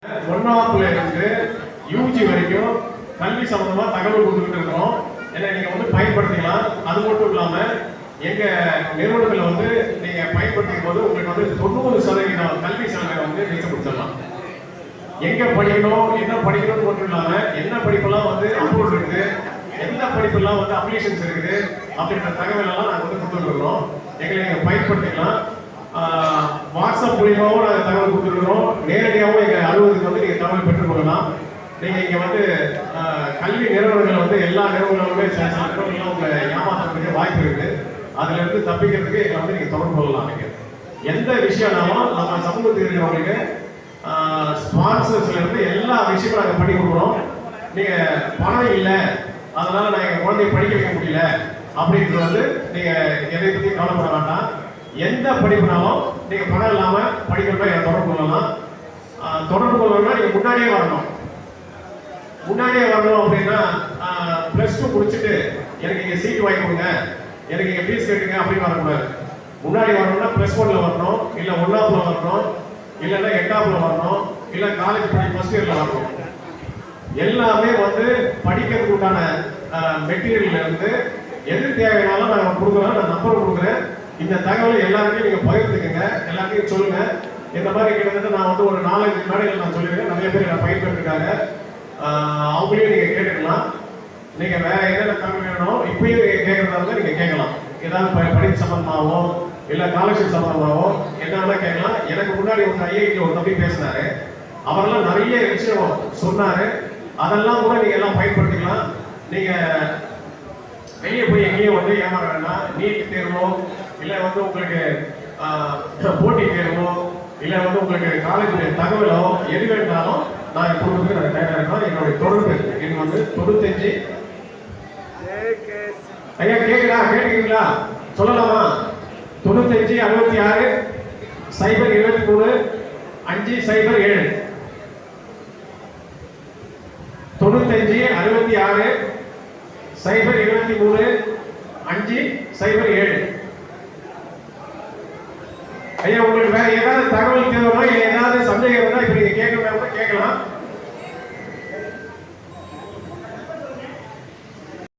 ஒன்னாவதுல இருந்து யூஜி வரைக்கும் கல்வி சம்பந்தமா தகவல் கொடுத்துட்டு இருக்கிறோம். ஏன்னா நீங்க வந்து பயன்படுத்திக்கலாம். அது மட்டும் இல்லாம எங்க நிறுவனத்துல வந்து நீங்க பயன்படுத்தும் போது உங்களுக்கு வந்து 90% கல்வி செலவை வந்து மிச்சப்படுத்தலாம். எங்க படிக்கணும், என்ன படிக்கணும்னு மட்டும் இல்லாம என்ன படிப்பெல்லாம் வந்து அப்லோட் இருக்குது, எந்த படிப்பெல்லாம் வந்து அப்ளிகேஷன்ஸ் இருக்குது அப்படின்ற தகவல் எல்லாம் நாங்கள் வந்து கொடுத்துருக்கிறோம். எங்களை நீங்க பயன்படுத்திக்கலாம். வாட்ஸ்அப் மூலியமாகவும் நாங்கள் தகவல் கொடுத்துருக்கிறோம். நேரடியாகவும் எங்கள் அலுவலகத்துக்கு வந்து நீங்கள் தகவல் பெற்றுக்கொள்ளலாம். நீங்கள் இங்கே வந்து கல்வி நிறுவனங்கள் வந்து எல்லா நிறுவனங்களுமே சில நிறுவனங்களும் உங்களை ஏமாற்றுறதுக்கு வாய்ப்பு இருக்குது. அதுல இருந்து தப்பிக்கிறதுக்கு எங்களை வந்து நீங்கள் தொடர்பு கொள்ளலாம். நீங்கள் எந்த விஷயம்னாலும் நம்ம சமூகத்தில் இருக்கிறவங்களுக்கு ஸ்பான்சர்ஸ்ல இருந்து எல்லா விஷயமும் நாங்கள் பண்ணி கொடுக்குறோம். நீங்கள் பணம் இல்லை, அதனால நான் எங்கள் குழந்தைய படிக்க வைக்க முடியல அப்படின்றது வந்து நீங்கள் எதை பற்றி கவலைப்பட வேண்டாம். எந்த படிப்புனாலும் நீங்க பணம் இல்லாம படிக்கணும்னா என்ன தொடர்பு கொள்ளலாம். தொடர்பு கொள்ளணும்னா நீங்க முன்னாடியே வரணும். முன்னாடியே வரணும் அப்படின்னா +2 முடிச்சுட்டு எனக்கு இங்க சீட் வாங்கி கொடுங்க, எனக்கு இங்க ஃபீஸ் கட்டுங்க அப்படின்னு வரக்கூடாது. முன்னாடி வரணும்னா +1ல வரணும், இல்ல 1ஆவதுல வரணும், இல்லைன்னா 8ஆவதுல வரணும், இல்ல காலேஜ் ஃபர்ஸ்ட் இயர்ல வரணும். எல்லாமே வந்து படிக்கிறதுக்கு உண்டான மெட்டீரியல்ல இருந்து எது தேவையானாலும் நான் கொடுக்குறேன். நான் நம்பர் கொடுக்குறேன். இந்த தகவலை எல்லாருமே நீங்க பகிர்ந்துக்குங்க, எல்லாத்தையும் சொல்லுங்க. இந்த மாதிரி கிட்டத்தட்ட நான் வந்து ஒரு 4-5 மேடைகள் நான் சொல்லியிருக்கேன். நிறைய பேர் என்ன பயன்பெற்றிருக்காங்க. அவங்களையும் நீங்க கேட்டுக்கலாம். நீங்க வேற என்னென்ன தகவல் வேணும் இப்பயும் நீங்க கேட்கறதா இருந்தா நீங்க கேட்கலாம். ஏதாவது படிப்பு சம்பந்தமாவோ இல்ல ஸ்காலர்ஷிப் சம்பந்தமாவோ என்ன கேட்கலாம். எனக்கு முன்னாடி ஒரு ஐஐடி ஒரு தம்பி பேசினாரு. அவரெல்லாம் நிறைய விஷயம் சொன்னாரு. அதெல்லாம் கூட நீங்க எல்லாம் பயன்படுத்திக்கலாம். நீங்க வெளியே போய் எங்கேயும் வந்து ஏமாற வேண்டாம். நீட் தேர்வோ இல்லை வந்து உங்களுக்கு போட்டி தேர்வோ இல்லை வந்து உங்களுக்கு காலேஜுடைய தகவலோ எது வேண்டாலும் நான் கொடுத்து நாங்கள் தயாராக இருக்கோம். என்னுடைய தொடர்பு என் வந்து 95 ஐயா கேட்குறா கேட்டுக்கிறீங்களா சொல்லலாமா? 95 66 023 507 95 66 023 507. ஐயா உங்களுக்கு வேற ஏதாவது தகவல் தேவைன்னா ஏதாவது சந்தேகம் இருந்தா இப்ப நீங்க கேட்கலாம்.